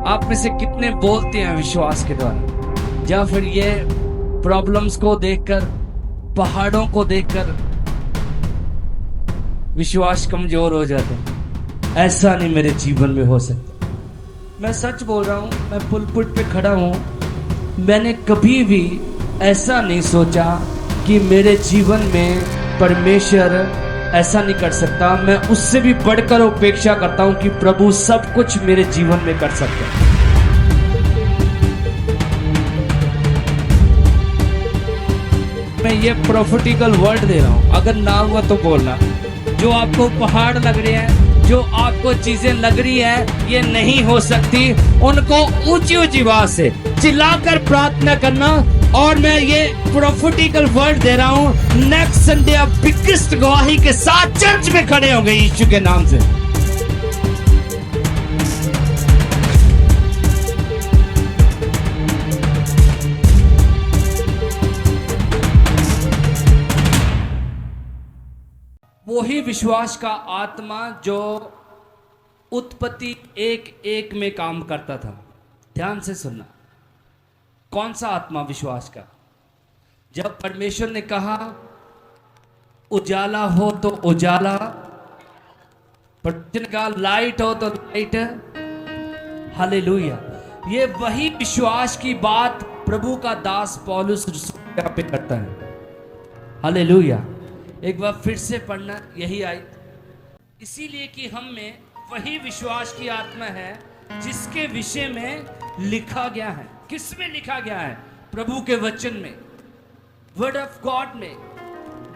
आप में से कितने बोलते हैं विश्वास के द्वारा, या फिर ये प्रॉब्लम्स को देखकर, पहाड़ों को देखकर विश्वास कमजोर हो जाता है? ऐसा नहीं मेरे जीवन में हो सकता। मैं सच बोल रहा हूं, मैं पुलपुट पे खड़ा हूं, मैंने कभी भी ऐसा नहीं सोचा कि मेरे जीवन में परमेश्वर ऐसा नहीं कर सकता। मैं उससे भी बढ़कर अपेक्षा करता हूं कि प्रभु सब कुछ मेरे जीवन में कर सकता है। मैं ये प्रोफेटिकल वर्ड दे रहा हूं, अगर ना हुआ तो बोलना। जो आपको पहाड़ लग रहे हैं, जो आपको चीजें लग रही है ये नहीं हो सकती, उनको ऊंची ऊंची आवाज से चिल्लाकर प्रार्थना करना। और मैं ये प्रोफेटिकल वर्ड दे रहा हूं, नेक्स्ट संडे आप बिगेस्ट गवाही के साथ चर्च में खड़े होंगे यीशु के नाम से। वही विश्वास का आत्मा जो उत्पत्ति 1:1 में काम करता था। ध्यान से सुनना, कौन सा आत्मा? विश्वास का। जब परमेश्वर ने कहा उजाला हो तो उजाला, परमेश्वर ने कहा लाइट हो तो लाइट। हालेलुया। ये वही विश्वास की बात प्रभु का दास पौलुस पे करता है। हालेलुया। एक बार फिर से पढ़ना यही आई, इसीलिए कि हम में वही विश्वास की आत्मा है जिसके विषय में लिखा गया है। किस में लिखा गया है? प्रभु के वचन में, वर्ड ऑफ गॉड में,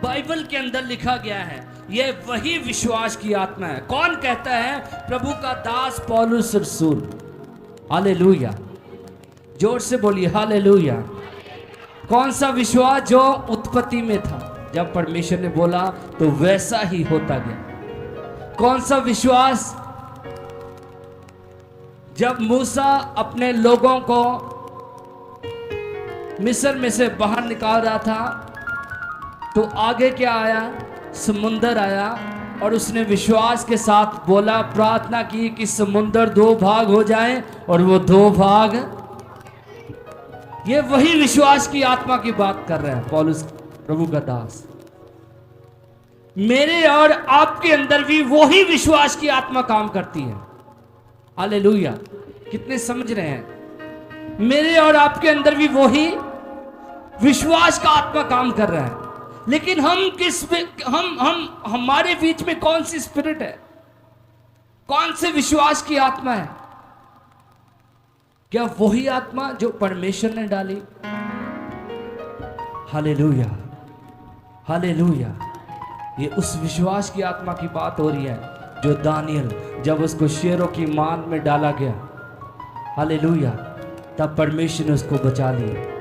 बाइबल के अंदर लिखा गया है। यह वही विश्वास की आत्मा है। कौन कहता है? प्रभु का दास पौलुस रसूल। हालेलुया। जोर से बोलिए हालेलुया। कौन सा विश्वास? जो उत्पत्ति में था, जब परमेश्वर ने बोला तो वैसा ही होता गया। कौन सा विश्वास? जब मूसा अपने लोगों को मिस्र में से बाहर निकाल रहा था तो आगे क्या आया? समुंदर आया, और उसने विश्वास के साथ बोला, प्रार्थना की कि समुंदर 2 भाग हो जाए, और वो 2 भाग। ये वही विश्वास की आत्मा की बात कर रहे हैं पौलुस, प्रभु का दास। मेरे और आपके अंदर भी वही विश्वास की आत्मा काम करती है। हालेलुया। कितने समझ रहे हैं? मेरे और आपके अंदर भी वही विश्वास का आत्मा काम कर रहा है। लेकिन हम किस हम हमारे बीच में कौन सी स्पिरिट है? कौन से विश्वास की आत्मा है? क्या वही आत्मा जो परमेश्वर ने डाली? Hallelujah, hallelujah. ये उस विश्वास की आत्मा की बात हो रही है जो दानियल, जब उसको शेरों की मान में डाला गया, हालेलुया, तब परमेश्वर ने उसको बचा लिया।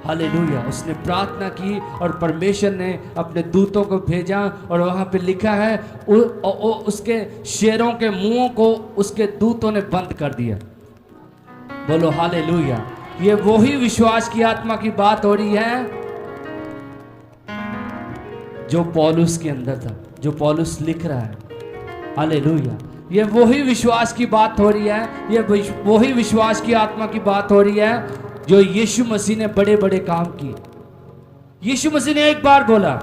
हालेलुया। उसने प्रार्थना की और परमेश्वर ने अपने दूतों को भेजा, और वहां पे लिखा है उसके शेरों के मुंहों को उसके दूतों ने बंद कर दिया। बोलो हालेलुया। ये वही विश्वास की आत्मा की बात हो रही है जो पौलुस के अंदर था, जो पौलुस लिख रहा है। हालेलुया। ये वही विश्वास की बात हो रही है, ये वही विश्वास की आत्मा की बात हो रही है जो यीशु मसीह ने बड़े बड़े काम किए। यीशु मसीह ने एक बार बोला,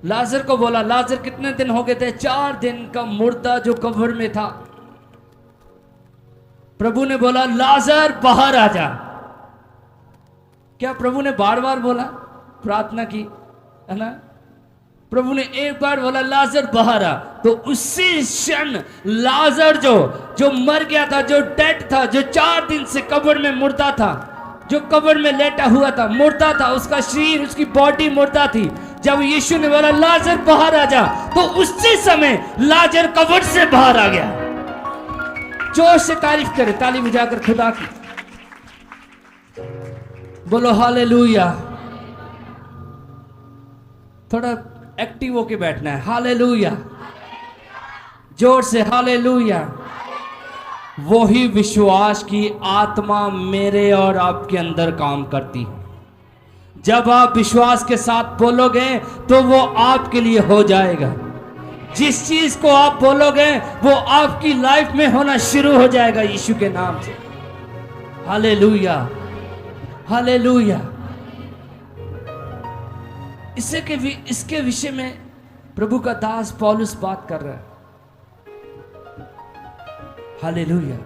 लाजर को बोला, लाजर कितने दिन हो गए थे? 4 दिन का मुर्दा जो कब्र में था। प्रभु ने बोला लाजर बाहर आ जा। क्या प्रभु ने बार बार बोला? प्रार्थना की है ना? प्रभु ने एक बार बोला लाजर बाहर आ, तो उसी क्षण लाजर जो मर गया था, जो डेड था, जो 4 दिन से कब्र में मुर्दा था, जो कब्र में लेटा हुआ था, मुर्दा था, उसका शरीर, उसकी बॉडी मुर्दा थी। जब यीशु ने बोला लाजर बाहर आ जा, तो उसी समय लाजर कब्र से बाहर आ गया। जोर से तारीफ करे, ताली बजाकर खुदा की। बोलो हालेलुया। थोड़ा एक्टिव होके बैठना है। हालेलुया। जोर से हालेलुया। वही विश्वास की आत्मा मेरे और आपके अंदर काम करती है। जब आप विश्वास के साथ बोलोगे तो वो आपके लिए हो जाएगा। जिस चीज को आप बोलोगे वो आपकी लाइफ में होना शुरू हो जाएगा यीशु के नाम से। Hallelujah, hallelujah. इसके विषय में प्रभु का दास पौलुस बात कर रहा है। हालेलुया।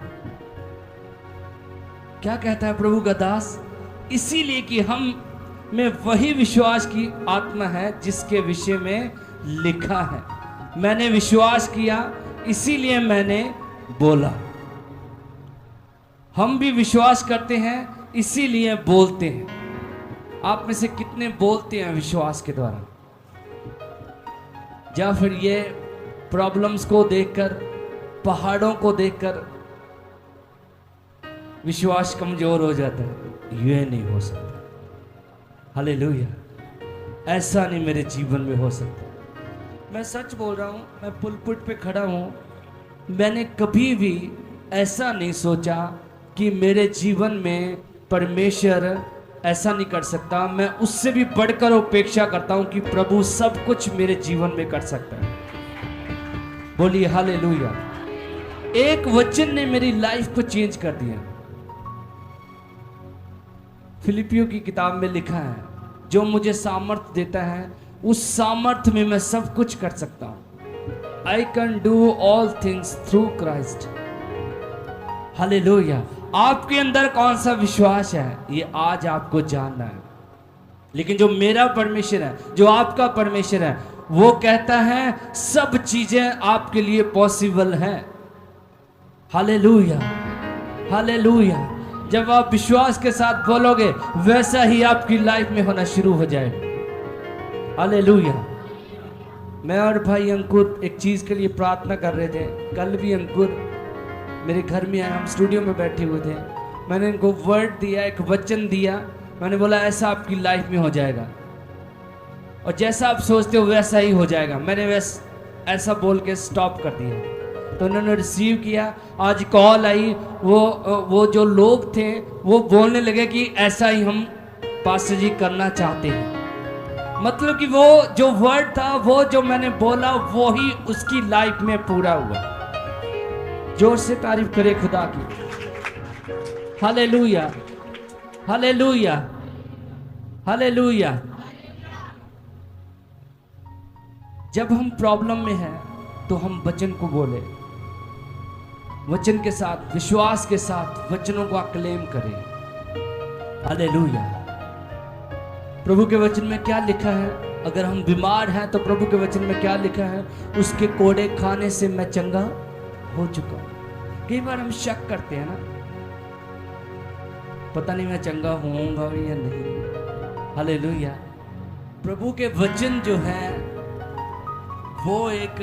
क्या कहता है प्रभु का दास? इसीलिए कि हम में वही विश्वास की आत्मा है जिसके विषय में लिखा है, मैंने विश्वास किया इसीलिए मैंने बोला। हम भी विश्वास करते हैं इसीलिए बोलते हैं। आप में से कितने बोलते हैं विश्वास के द्वारा? या फिर ये प्रॉब्लम्स को देखकर, पहाड़ों को देखकर विश्वास कमजोर हो जाता है? ये नहीं हो सकता। हालेलुया, ऐसा नहीं मेरे जीवन में हो सकता। मैं सच बोल रहा हूं, मैं पुलपिट पे खड़ा हूं। मैंने कभी भी ऐसा नहीं सोचा कि मेरे जीवन में परमेश्वर ऐसा नहीं कर सकता। मैं उससे भी बढ़कर अपेक्षा करता हूं कि प्रभु सब कुछ मेरे जीवन में कर सकता है। बोलिए हालेलुया। एक वचन ने मेरी लाइफ को चेंज कर दिया। फिलिपियों की किताब में लिखा है, जो मुझे सामर्थ्य देता है उस सामर्थ्य में मैं सब कुछ कर सकता हूं। I can do all things through Christ. Hallelujah. आपके अंदर कौन सा विश्वास है ये आज आपको जानना है। लेकिन जो मेरा परमेश्वर है, जो आपका परमेश्वर है, वो कहता है सब चीजें आपके लिए पॉसिबल हैं। Hallelujah, hallelujah. जब आप विश्वास के साथ बोलोगे वैसा ही आपकी लाइफ में होना शुरू हो जाएगा। हालेलुया। मैं और भाई अंकुर एक चीज के लिए प्रार्थना कर रहे थे। कल भी अंकुर मेरे घर में आए, हम स्टूडियो में बैठे हुए थे। मैंने इनको वर्ड दिया, एक वचन दिया। मैंने बोला ऐसा आपकी लाइफ में हो जाएगा और जैसा आप सोचते हो वैसा ही हो जाएगा। मैंने ऐसा बोल के स्टॉप कर दिया। तो उन्होंने रिसीव किया। आज कॉल आई, वो जो लोग थे वो बोलने लगे कि ऐसा ही हम पास्टर जी करना चाहते हैं। मतलब कि वो जो वर्ड था, वो जो मैंने बोला, वो ही उसकी लाइफ में पूरा हुआ। जोर से तारीफ करे खुदा की। Hallelujah, hallelujah, hallelujah. जब हम प्रॉब्लम में हैं तो हम वचन को बोले, वचन के साथ, विश्वास के साथ वचनों को क्लेम करें। हालेलुया। प्रभु के वचन में क्या लिखा है? अगर हम बीमार हैं तो प्रभु के वचन में क्या लिखा है? उसके कोड़े खाने से मैं चंगा हो चुका हूं। कई बार हम शक करते हैं ना, पता नहीं मैं चंगा होऊंगा या नहीं। हालेलुया। प्रभु के वचन जो है वो एक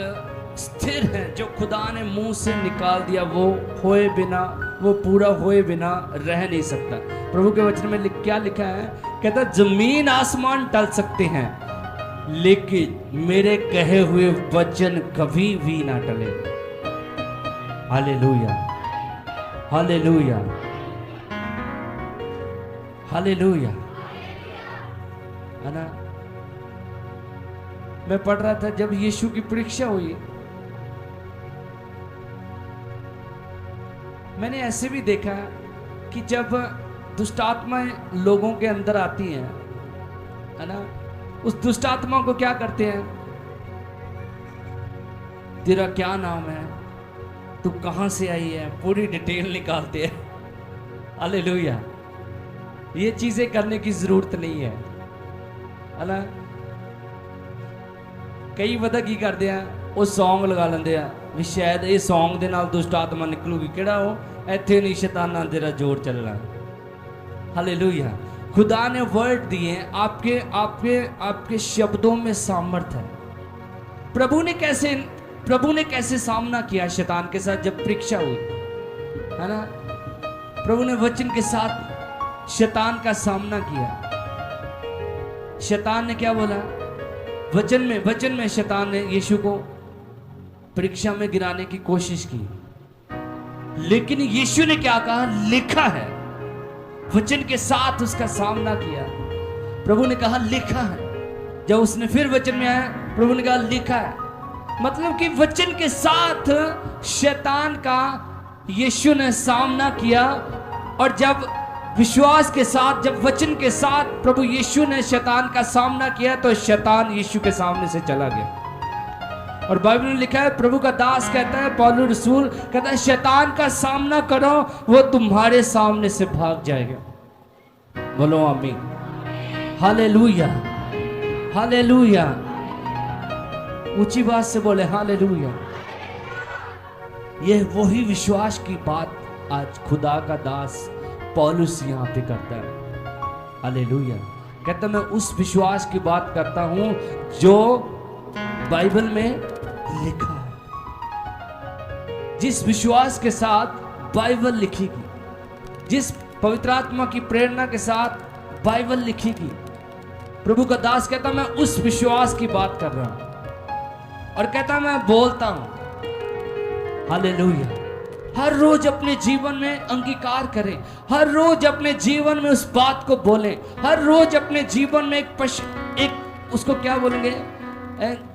स्थिर है, जो खुदा ने मुंह से निकाल दिया, वो होए बिना, वो पूरा होए बिना रह नहीं सकता। प्रभु के वचन में क्या लिखा है? कहता जमीन आसमान टल सकते हैं लेकिन मेरे कहे हुए वचन कभी भी ना टले। Hallelujah, hallelujah, hallelujah. है ना? मैं पढ़ रहा था जब यीशु की परीक्षा हुई, मैंने ऐसे भी देखा कि जब दुष्टात्माएं लोगों के अंदर आती हैं, है ना, उस दुष्टात्मा को क्या करते हैं? तेरा क्या नाम है, तू कहां से आई है, पूरी डिटेल निकालते हैं। हालेलुया। ये चीजें करने की जरूरत नहीं है ना। कई पता की करते हैं, वो सॉन्ग लगा लेंगे भी शायद ये सॉन्ग दे नाल दुष्ट आत्मा निकलूगी। किहड़ा वो? इत्थे नहीं शैताना तेरा जोर चलना। हालेलुया। खुदा ने वर्ड दिए, आपके आपके आपके शब्दों में सामर्थ है। प्रभु ने कैसे सामना किया शैतान के साथ जब परीक्षा हुई, है ना? प्रभु ने वचन के साथ शैतान का सामना किया। शैतान ने क्या बोला? वचन में शैतान ने यीशु को परीक्षा में गिराने की कोशिश की, लेकिन यीशु ने क्या कहा? लिखा है। वचन के साथ उसका सामना किया। प्रभु ने कहा लिखा है। जब उसने फिर वचन में आया, प्रभु ने कहा लिखा है। मतलब कि वचन के साथ शैतान का यीशु ने सामना किया। और जब विश्वास के साथ, जब वचन के साथ प्रभु यीशु ने शैतान का सामना किया तो शैतान यीशु के सामने से चला गया। और बाइबल में लिखा है, प्रभु का दास कहता है, पौलुस रसूल कहता है, शैतान का सामना करो, वो तुम्हारे सामने से भाग जाएगा। बोलो आमीन। Hallelujah, hallelujah. ऊंची बात से बोले हालेलुया। यह वही विश्वास की बात आज खुदा का दास पौलुस यहाँ पे करता है। हालेलुया। कहता मैं उस विश्वास की बात करता हूं जो बाइबल में लिखा है। जिस विश्वास के साथ बाइबल लिखीगी, जिस पवित्र आत्मा की प्रेरणा के साथ बाइबल लिखीगी, प्रभु का दास कहता मैं उस विश्वास की बात कर रहा हूं। और कहता मैं बोलता हूं। हालेलुया। हर रोज अपने जीवन में अंगीकार करें, हर रोज अपने जीवन में उस बात को बोलें, हर रोज अपने जीवन में एक उसको क्या बोलेंगे,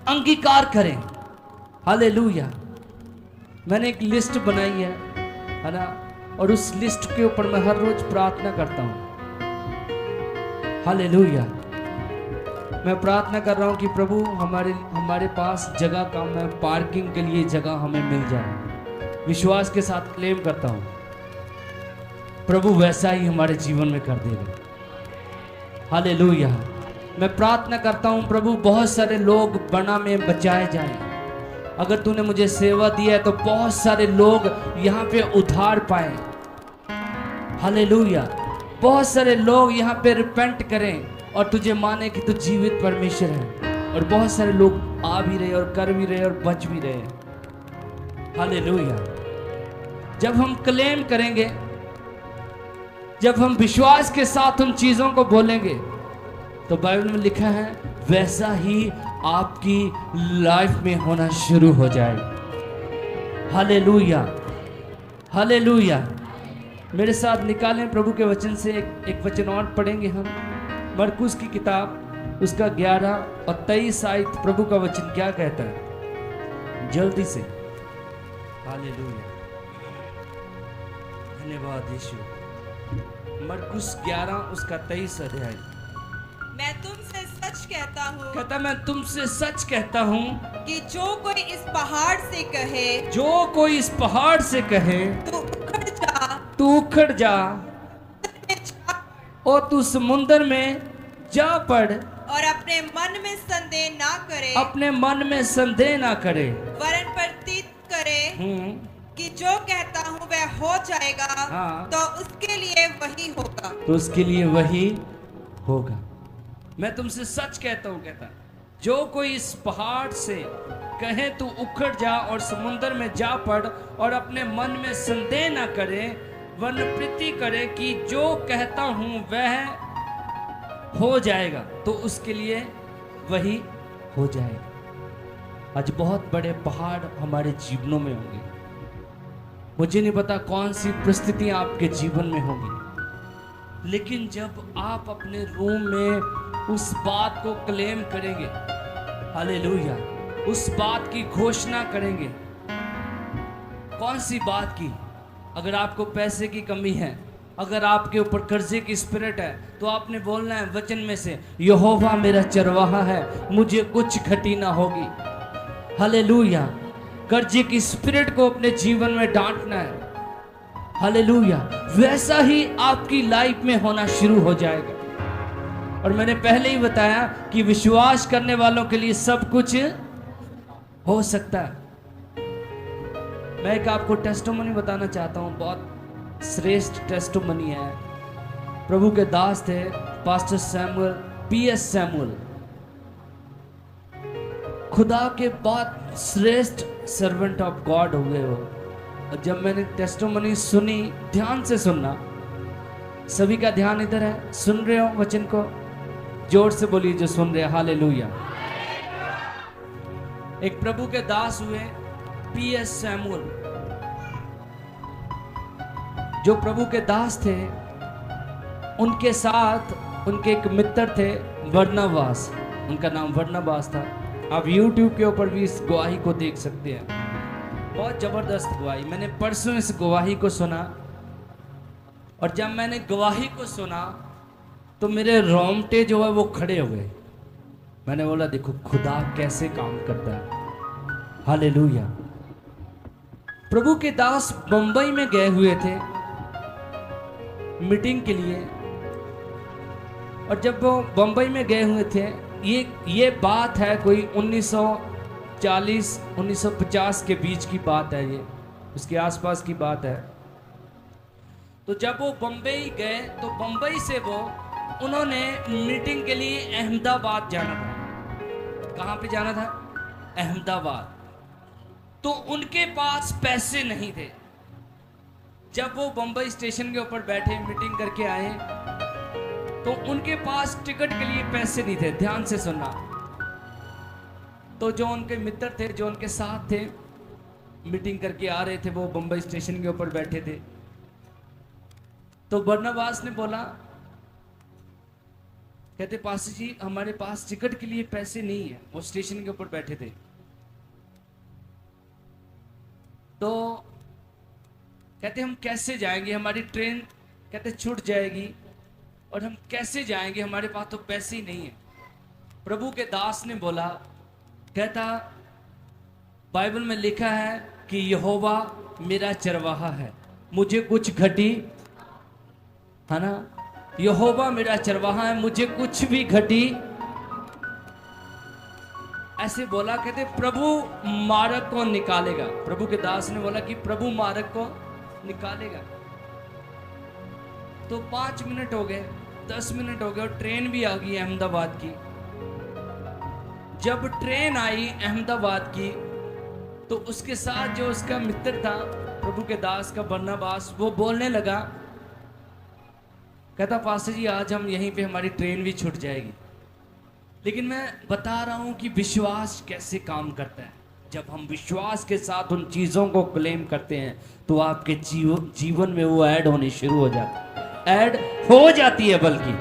अंगीकार करें। हालेलुया। मैंने एक लिस्ट बनाई है ना, और उस लिस्ट के ऊपर मैं हर रोज प्रार्थना करता हूं। हालेलुया। मैं प्रार्थना कर रहा हूं कि प्रभु हमारे पास जगह कम है, पार्किंग के लिए जगह हमें मिल जाए। विश्वास के साथ क्लेम करता हूं, प्रभु वैसा ही हमारे जीवन में कर देगा। हालेलुया। मैं प्रार्थना करता हूं प्रभु बहुत सारे लोग बना में बचाए जाएं। अगर तूने मुझे सेवा दी है तो बहुत सारे लोग यहाँ पे उद्धार पाए। हालेलुया। बहुत सारे लोग यहाँ पे रिपेंट करें और तुझे माने कि तू जीवित परमेश्वर है। और बहुत सारे लोग आ भी रहे और कर भी रहे और बच भी रहे। हालेलुया। जब हम क्लेम करेंगे, जब हम विश्वास के साथ उन चीजों को बोलेंगे, तो बाइबल में लिखा है वैसा ही आपकी लाइफ में होना शुरू हो जाएगा। Hallelujah, hallelujah. मेरे साथ निकालें प्रभु के वचन से एक वचन और पढ़ेंगे हम। मरकुस की किताब उसका 11 और 23 आयत, प्रभु का वचन क्या कहता है, जल्दी से। हालेलुया। धन्यवाद यीशु। मरकुस 11 उसका 23 अध्याय। मैं तुमसे सच कहता हूँ, कहता मैं तुमसे सच कहता हूँ कि जो कोई इस पहाड़ से कहे, जो कोई इस पहाड़ से कहे तू उखड़ जा, तू उखड़ जा, और तू समुंदर में जा पड़, और अपने मन में संदेह ना करे, अपने मन में संदेह ना करे, वरन प्रतीत करे कि जो कहता हूँ वह हो जाएगा, हाँ। तो उसके लिए वही होगा, तो उसके लिए वही होगा। मैं तुमसे सच कहता हूँ, कहता जो कोई इस पहाड़ से कहे तू उखड़ जा और समुंदर में जा पड़, और अपने मन में संदेह ना करे, वरन प्रीति करे कि जो कहता हूं वह हो जाएगा, तो उसके लिए वही हो जाएगा। आज बहुत बड़े पहाड़ हमारे जीवनों में होंगे। मुझे नहीं पता कौन सी परिस्थितियां आपके जीवन में होंगी, लेकिन जब आप अपने रूम में उस बात को क्लेम करेंगे, हालेलुया, उस बात की घोषणा करेंगे। कौन सी बात की? अगर आपको पैसे की कमी है, अगर आपके ऊपर कर्जे की स्पिरिट है, तो आपने बोलना है वचन में से, यहोवा मेरा चरवाहा है, मुझे कुछ घटी ना होगी। हालेलुया। कर्जे की स्पिरिट को अपने जीवन में डांटना है। हालेलुया। वैसा ही आपकी लाइफ में होना शुरू हो जाएगा। और मैंने पहले ही बताया कि विश्वास करने वालों के लिए सब कुछ हो सकता है। मैं एक आपको टेस्टिमनी बताना चाहता हूं, बहुत श्रेष्ठ टेस्टिमनी है। प्रभु के दास थे पास्टर सैमुअल, पीएस सैमुअल, खुदा के बहुत श्रेष्ठ सर्वेंट ऑफ गॉड हुए वो। और जब मैंने टेस्टिमनी सुनी, ध्यान से सुनना, सभी का ध्यान इधर है, सुन रहे हो वचन को? जोर से बोलिए जो सुन रहे हैं, हालेलुया। एक प्रभु के दास हुए पीएस सैमुअल, जो प्रभु के दास थे। उनके साथ उनके एक मित्र थे बरनबास, उनका नाम बरनबास था। आप YouTube के ऊपर भी इस गवाही को देख सकते हैं। बहुत जबरदस्त गवाही। मैंने परसों इस गवाही को सुना, और जब मैंने गवाही को सुना तो मेरे रोंगटे जो है वो खड़े हो गए। मैंने बोला देखो खुदा कैसे काम करता है। हालेलुया। प्रभु के दास बंबई में गए हुए थे मीटिंग के लिए, और जब वो बंबई में गए हुए थे, ये बात है कोई 1940 1950 के बीच की बात है, ये उसके आसपास की बात है। तो जब वो बंबई गए तो बंबई से उन्होंने मीटिंग के लिए अहमदाबाद जाना था। कहाँ पे जाना था? अहमदाबाद। तो उनके पास पैसे नहीं थे। जब वो बंबई स्टेशन के ऊपर बैठे मीटिंग करके आए तो उनके पास टिकट के लिए पैसे नहीं थे। ध्यान से सुनना। तो जो उनके मित्र थे, जो उनके साथ थे, मीटिंग करके आ रहे थे, वो बंबई स्टेशन के ऊपर बैठे थे। तो बरनबास ने बोला, कहते पास्टर जी हमारे पास टिकट के लिए पैसे नहीं है। वो स्टेशन के ऊपर बैठे थे। तो कहते हम कैसे जाएंगे, हमारी ट्रेन कहते छूट जाएगी और हम कैसे जाएंगे, हमारे पास तो पैसे ही नहीं है। प्रभु के दास ने बोला, कहता बाइबल में लिखा है कि यहोवा मेरा चरवाहा है, मुझे कुछ घटी, है ना, यहोवा मेरा चरवाहा है, मुझे कुछ भी घटी। ऐसे बोला। कहते प्रभु मार्ग को निकालेगा। प्रभु के दास ने बोला कि प्रभु मार्ग को निकालेगा। तो 5 मिनट हो गए, 10 मिनट हो गए और ट्रेन भी आ गई अहमदाबाद की। जब ट्रेन आई अहमदाबाद की तो उसके साथ जो उसका मित्र था प्रभु के दास का बरनबास, वो बोलने लगा, कहता पास्टर जी आज हम यहीं पे हमारी ट्रेन भी छूट जाएगी। लेकिन मैं बता रहा हूं कि विश्वास कैसे काम करता है। जब हम विश्वास के साथ उन चीज़ों को क्लेम करते हैं तो आपके जीवन में वो ऐड होनी शुरू हो जाती है, ऐड हो जाती है बल्कि।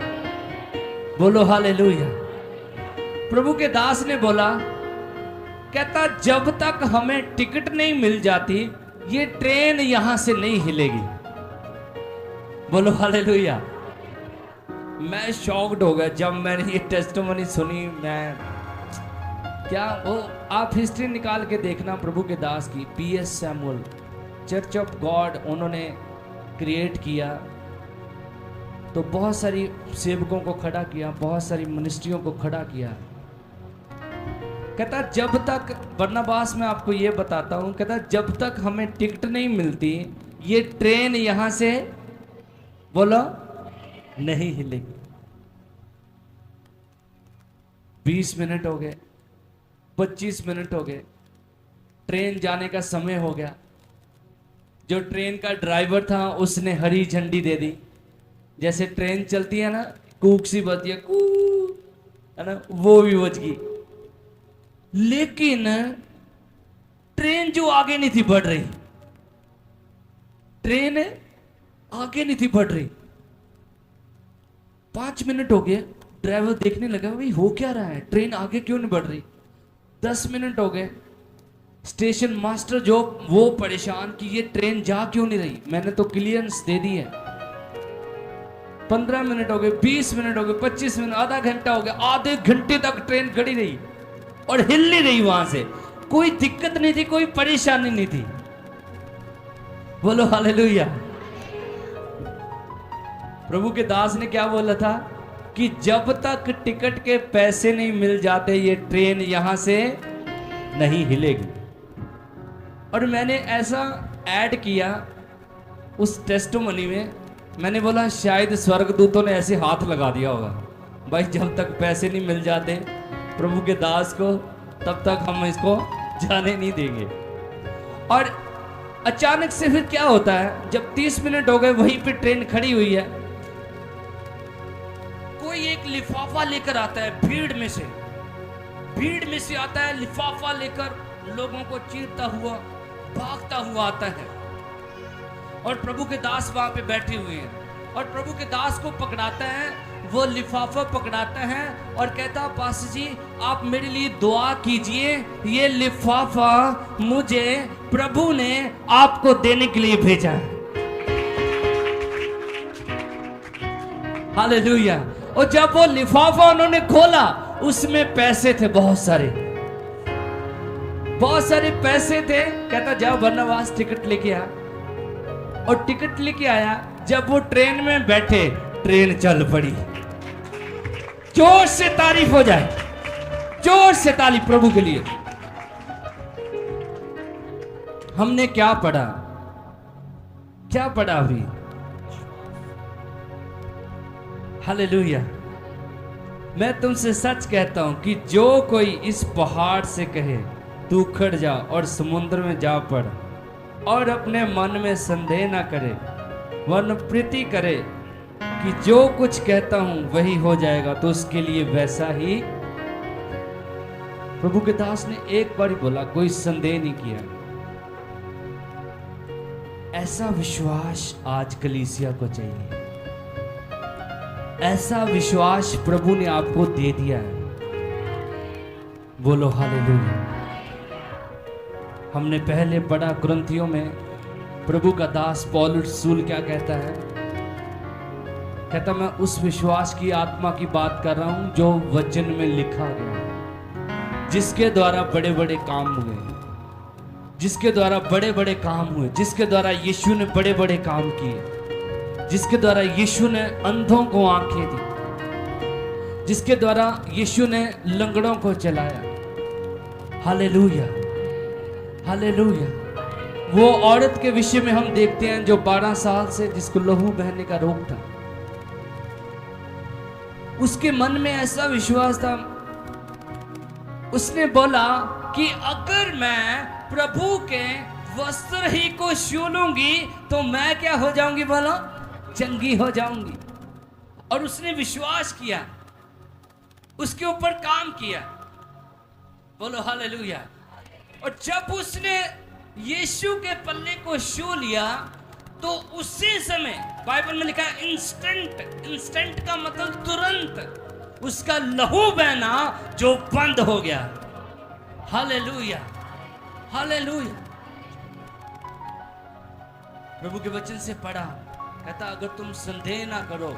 बोलो हालेलुया। प्रभु के दास ने बोला, कहता जब तक हमें टिकट नहीं मिल जाती ये ट्रेन यहां से नहीं हिलेगी। बोलो हालेलुया। मैं शॉक्ड हो गया जब मैंने ये टेस्टिमनी सुनी। मैं क्या वो आप हिस्ट्री निकाल के देखना प्रभु के दास की, PS Samuel, church of God उन्होंने क्रिएट किया। तो बहुत सारी सेवकों को खड़ा किया, बहुत सारी मिनिस्ट्रियों को खड़ा किया। कहता जब तक, बरनबास मैं आपको ये बताता हूँ, कहता जब तक हमें टिकट नहीं मिलती ये ट्रेन यहां से बोलो नहीं हिलेगी। 20 मिनट हो गए, 25 मिनट हो गए, ट्रेन जाने का समय हो गया। जो ट्रेन का ड्राइवर था उसने हरी झंडी दे दी। जैसे ट्रेन चलती है ना, कूक सी बजती है, कू, है ना, वो भी बज गई। लेकिन ट्रेन जो आगे नहीं थी बढ़ रही, ट्रेन आगे नहीं थी बढ़ रही। 5 मिनट हो गए, ड्राइवर देखने लगा भाई हो क्या रहा है, ट्रेन आगे क्यों नहीं बढ़ रही। 10 मिनट हो गए, स्टेशन मास्टर जो वो परेशान कि ये ट्रेन जा क्यों नहीं रही, मैंने तो क्लियरेंस दे दी है। 15 मिनट हो गए, 20 मिनट हो गए, 25 मिनट, आधा घंटा हो गया, आधे घंटे तक ट्रेन खड़ी रही और हिल नहीं रही। वहां से कोई दिक्कत नहीं थी, कोई परेशानी नहीं थी। बोलो हालेलुया। प्रभु के दास ने क्या बोला था कि जब तक टिकट के पैसे नहीं मिल जाते ये ट्रेन यहां से नहीं हिलेगी। और मैंने ऐसा ऐड किया उस टेस्टिमनी में, मैंने बोला शायद स्वर्गदूतों ने ऐसे हाथ लगा दिया होगा, भाई जब तक पैसे नहीं मिल जाते प्रभु के दास को तब तक हम इसको जाने नहीं देंगे। और अचानक से फिर क्या होता है, जब 30 मिनट हो गए वहीं पे ट्रेन खड़ी हुई है, कोई एक लिफाफा लेकर आता है, भीड़ में से आता है लिफाफा लेकर, लोगों को चीरता हुआ भागता हुआ आता है। और प्रभु के दास वहां पे बैठे हुए हैं और प्रभु के दास को पकड़ाता है, वो लिफाफा पकड़ाता है और कहता, पास्टर जी आप मेरे लिए दुआ कीजिए, ये लिफाफा मुझे प्रभु ने आपको देने के लिए भेजा है। हालेलुया। और जब वो लिफाफा उन्होंने खोला, उसमें पैसे थे, बहुत सारे पैसे थे। कहता जाओ बरनबास टिकट लेके आ। और टिकट लेके आया। जब वो ट्रेन में बैठे, ट्रेन चल पड़ी। जोर से तारीफ हो जाए, जोर से ताली प्रभु के लिए। हमने क्या पढ़ा अभी? हालेलुया। मैं तुमसे सच कहता हूं कि जो कोई इस पहाड़ से कहे तू उखड़ जा और समुद्र में जा पड़, और अपने मन में संदेह ना करे वरन प्रीति करे कि जो कुछ कहता हूं वही हो जाएगा, तो उसके लिए वैसा ही। प्रभु के दास ने एक बार ही बोला, कोई संदेह नहीं किया। ऐसा विश्वास आज कलीसिया को चाहिए। ऐसा विश्वास प्रभु ने आपको दे दिया है। बोलो हालेलुया। हमने पहले पढ़ा कुरिन्थियों में, प्रभु का दास पौलुस रसूल क्या कहता है? कहता, मैं उस विश्वास की आत्मा की बात कर रहा हूं जो वचन में लिखा गया, जिसके द्वारा बड़े बड़े काम हुए, जिसके द्वारा बड़े बड़े काम हुए, जिसके द्वारा यीशु ने बड़े बड़े काम किए, जिसके द्वारा यीशु ने अंधों को आंखें दी, जिसके द्वारा यीशु ने लंगड़ों को चलाया। Hallelujah, hallelujah. वो औरत के विषय में हम देखते हैं जो 12 साल से जिसको लहू बहने का रोग था, उसके मन में ऐसा विश्वास था, उसने बोला कि अगर मैं प्रभु के वस्त्र ही को छू लूंगी तो मैं क्या हो जाऊंगी? बोलो, चंगी हो जाऊंगी। और उसने विश्वास किया, उसके ऊपर काम किया। बोलो हालेलुया। और जब उसने यीशु के पल्ले को छू लिया तो उसी समय, बाइबल में लिखा है इंस्टेंट का मतलब तुरंत, उसका लहू बहना जो बंद हो गया। Hallelujah, hallelujah. प्रभु के वचन से पढ़ा, कहता अगर तुम संदेह ना करो,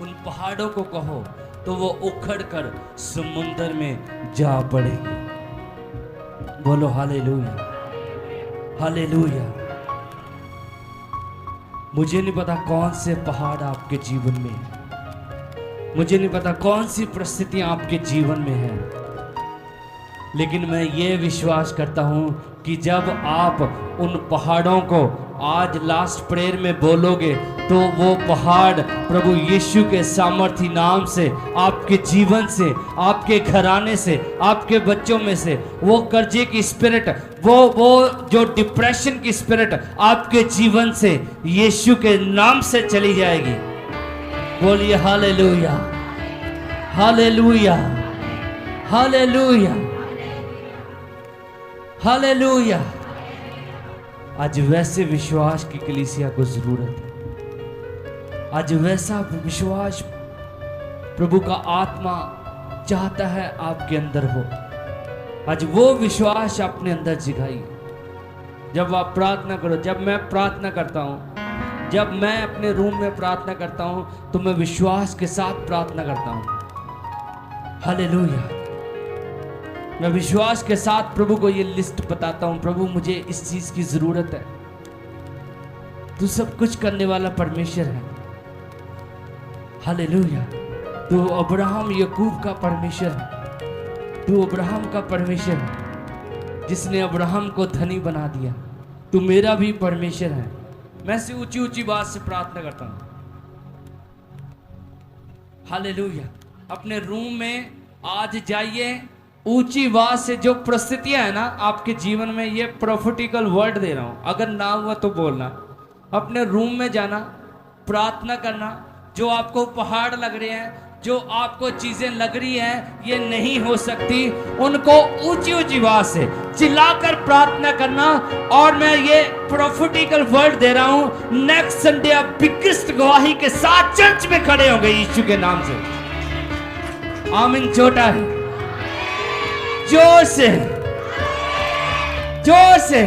उन पहाड़ों को कहो तो वो उखड़ कर समुद्र में जा पड़ेंगे। बोलो हालेलुया, हालेलुया। मुझे नहीं पता कौन से पहाड़ आपके जीवन में है, मुझे नहीं पता कौन सी परिस्थितियां आपके जीवन में है, लेकिन मैं ये विश्वास करता हूं कि जब आप उन पहाड़ों को आज लास्ट प्रेयर में बोलोगे तो वो पहाड़ प्रभु यीशु के सामर्थी नाम से, आपके जीवन से, आपके घराने से, आपके बच्चों में से वो कर्जे की स्पिरिट, वो जो डिप्रेशन की स्पिरिट आपके जीवन से यीशु के नाम से चली जाएगी। बोलिए हालेलुया, हालेलुया, हालेलुया, हालेलुया। आज वैसे विश्वास की कलीसिया को जरूरत है। आज वैसा विश्वास प्रभु का आत्मा चाहता है आपके अंदर हो। आज वो विश्वास अपने अंदर जगाइए। जब आप प्रार्थना करो, जब मैं प्रार्थना करता हूं, जब मैं अपने रूम में प्रार्थना करता हूं तो मैं विश्वास के साथ प्रार्थना करता हूं। हालेलुया। मैं विश्वास के साथ प्रभु को ये लिस्ट बताता हूं, प्रभु मुझे इस चीज की जरूरत है। तू सब कुछ करने वाला परमेश्वर है। हालेलुया। तू अब्राहम याकूब का परमेश्वर है। तू अब्राहम का परमेश्वर है जिसने अब्राहम को धनी बना दिया। तू मेरा भी परमेश्वर है। मैं से ऊंची ऊंची बात से प्रार्थना करता हूं। हालेलुया। अपने रूम में आज जाइए, ऊंची आवाज से जो परिस्थितियां है ना आपके जीवन में, ये प्रोफेटिकल वर्ड दे रहा हूं, अगर ना हुआ तो बोलना। अपने रूम में जाना, प्रार्थना करना, जो आपको पहाड़ लग रहे हैं जो आपको चीजें लग रही हैं ये नहीं हो सकती, उनको ऊंची ऊंची आवाज से चिल्लाकर प्रार्थना करना। और मैं ये प्रोफेटिकल वर्ड दे रहा हूं, नेक्स्ट संडे आप बिगेस्ट गवाही के साथ चर्च में खड़े होंगे यीशु के नाम से। आमीन। छोटा है, जोर से, जोर से।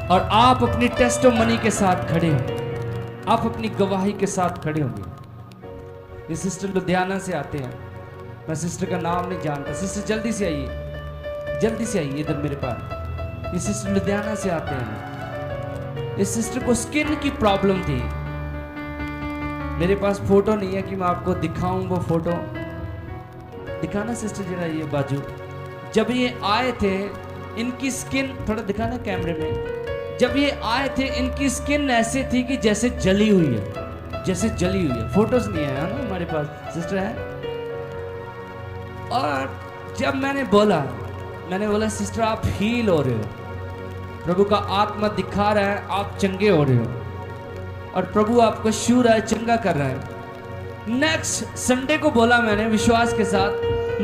और आप अपनी टेस्टिमनी के साथ खड़े होंगे, आप अपनी गवाही के साथ खड़े होंगे। ये सिस्टर लुधियाना से आते हैं, मैं सिस्टर का नाम नहीं जानता। सिस्टर जल्दी से आइए, जल्दी से आइए इधर मेरे पास। ये सिस्टर लुधियाना से आते हैं। इस सिस्टर को स्किन की प्रॉब्लम थी। मेरे पास फोटो नहीं है कि मैं आपको दिखाऊं वो फोटो। दिखाना सिस्टर जरा ये बाजू। जब ये आए थे इनकी स्किन, थोड़ा दिखाना कैमरे में। जब ये आए थे इनकी स्किन ऐसे थी कि जैसे जली हुई है, जैसे जली हुई है। फोटोज नहीं है ना हमारे पास, सिस्टर है। और जब मैंने बोला सिस्टर आप हील हो रहे हो, प्रभु का आत्मा दिखा रहा है आप चंगे हो रहे हो, और प्रभु आपको छू रहा है, चंगा कर रहा है। नेक्स्ट संडे को बोला मैंने विश्वास के साथ,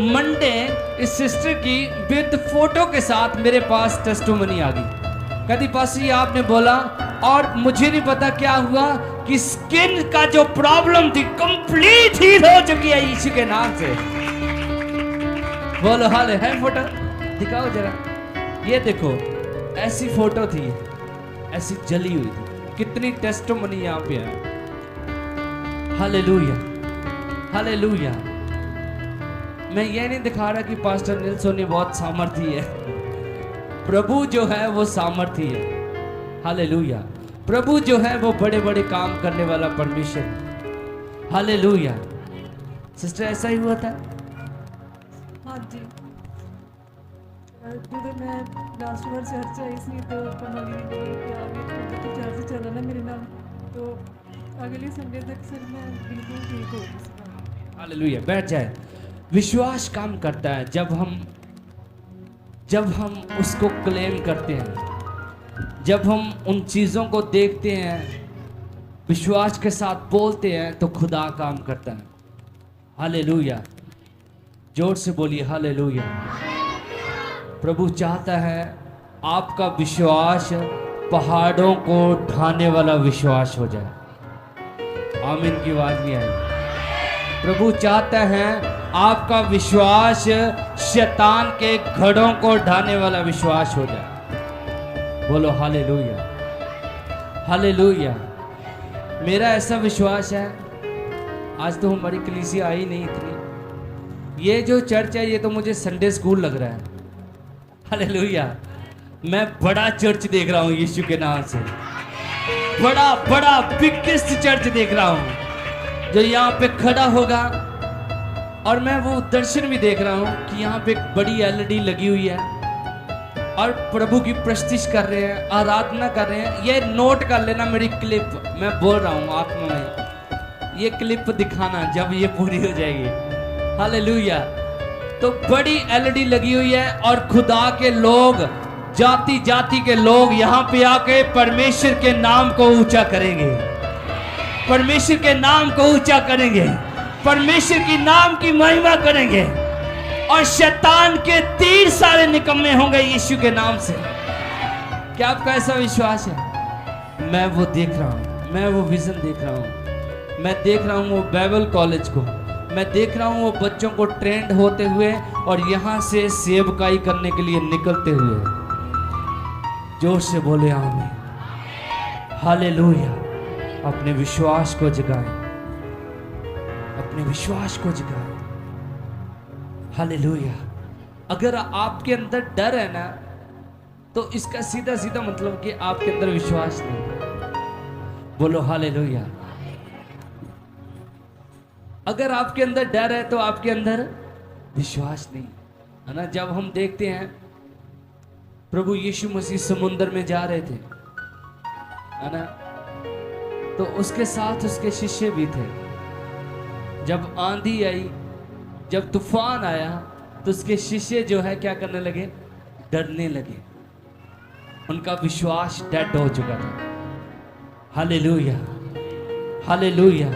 मंडे इस सिस्टर की विद फोटो के साथ मेरे पास टेस्टिमनी आ गई। कभी पास ये आपने बोला, और मुझे नहीं पता क्या हुआ कि स्किन का जो प्रॉब्लम थी कंप्लीट हील हो चुकी है यीशु के नाम से। बोलो हाल है फोटो दिखाओ जरा। ये देखो ऐसी फोटो थी, ऐसी जली हुई थी। कितनी टेस्टिमनी यहाँ पे है। Hallelujah, hallelujah. मैं ये नहीं दिखा रहा कि पास्टर निल्सन ने बहुत सामर्थी है। प्रभु जो है वो सामर्थी है। हालेलुया। प्रभु जो है वो बड़े बड़े काम करने वाला परमेश्वर है। हालेलुया। सिस्टर ऐसा ही हुआ था? हाँ जी। ਜਦੋਂ ਮੈਂ ਲਾਸਟ ਵਾਰ ਚਰਚ ਆਈ ਸੀ तो प्रणाली ने बोला कि आगे तो चर्च चला ना मेरे नाल, तो अगले संडे तक सर मैं बिल्कुल ठीक हो गई। हालेलुया। बैठ जाए। विश्वास काम करता है जब हम उसको क्लेम करते हैं, जब हम उन चीज़ों को देखते हैं, विश्वास के साथ बोलते हैं, तो खुदा काम करता है। हालेलुया। जोर से बोलिए हालेलुया। प्रभु चाहता है आपका विश्वास पहाड़ों को ढाने वाला विश्वास हो जाए। आमीन की आवाज नहीं आई। प्रभु चाहता है आपका विश्वास शैतान के घड़ों को ढाने वाला विश्वास हो जाए। बोलो हालेलुया, हालेलुया। मेरा ऐसा विश्वास है, आज तो हमारी कलीसिया आई नहीं इतनी। ये जो चर्च है ये तो मुझे संडे स्कूल लग रहा है। हालेलुया। मैं बड़ा चर्च देख रहा हूँ यीशु के नाम से। बड़ा बड़ा बिगेस्ट चर्च देख रहा हूँ जो यहाँ पे खड़ा होगा। और मैं वो दर्शन भी देख रहा हूँ कि यहाँ पे एक बड़ी एलईडी लगी हुई है और प्रभु की प्रस्तुति कर रहे हैं, आराधना कर रहे हैं। ये नोट कर लेना मेरी क्लिप, मैं बोल रहा हूँ आत्मा में, ये क्लिप दिखाना जब ये पूरी हो जाएगी। हालेलुया। तो बड़ी एलईडी लगी हुई है और खुदा के लोग, जाति जाति के लोग यहाँ पे आके परमेश्वर के नाम को ऊंचा करेंगे, परमेश्वर के नाम को ऊंचा करेंगे, परमेश्वर की नाम की महिमा करेंगे। और शैतान के तीर सारे निकम्मे होंगे यीशु के नाम से। क्या आपका ऐसा विश्वास है? मैं वो देख रहा हूँ, मैं वो विजन देख रहा हूँ। मैं देख रहा हूँ वो बाइबल कॉलेज को, मैं देख रहा हूँ वो बच्चों को ट्रेंड होते हुए और यहाँ से सेवकाई करने के लिए निकलते हुए। जोर से बोले आमीन। हालेलुया। अपने विश्वास को जगाएं, अपने विश्वास को जगाएं। हालेलुया। अगर आपके अंदर डर है ना, तो इसका सीधा सीधा मतलब कि आपके अंदर विश्वास नहीं। बोलो हालेलुया। अगर आपके अंदर डर है तो आपके अंदर विश्वास नहीं है ना। जब हम देखते हैं प्रभु यीशु मसीह समुद्र में जा रहे थे, है ना, तो उसके साथ उसके शिष्य भी थे। जब आंधी आई, जब तूफान आया, तो उसके शिष्य जो है क्या करने लगे? डरने लगे। उनका विश्वास डेड हो चुका था। Hallelujah, hallelujah,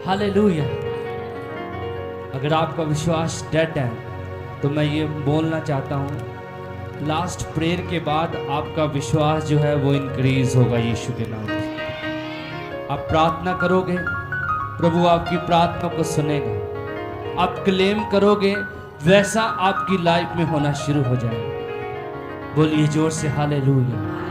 hallelujah. अगर आपका विश्वास डेड है तो मैं ये बोलना चाहता हूँ, लास्ट प्रेयर के बाद आपका विश्वास जो है वो इंक्रीज होगा यीशु के नाम से। आप प्रार्थना करोगे, प्रभु आपकी प्रार्थना को सुनेगा। आप क्लेम करोगे, वैसा आपकी लाइफ में होना शुरू हो जाएगा। बोलिए जोर से हालेलुया।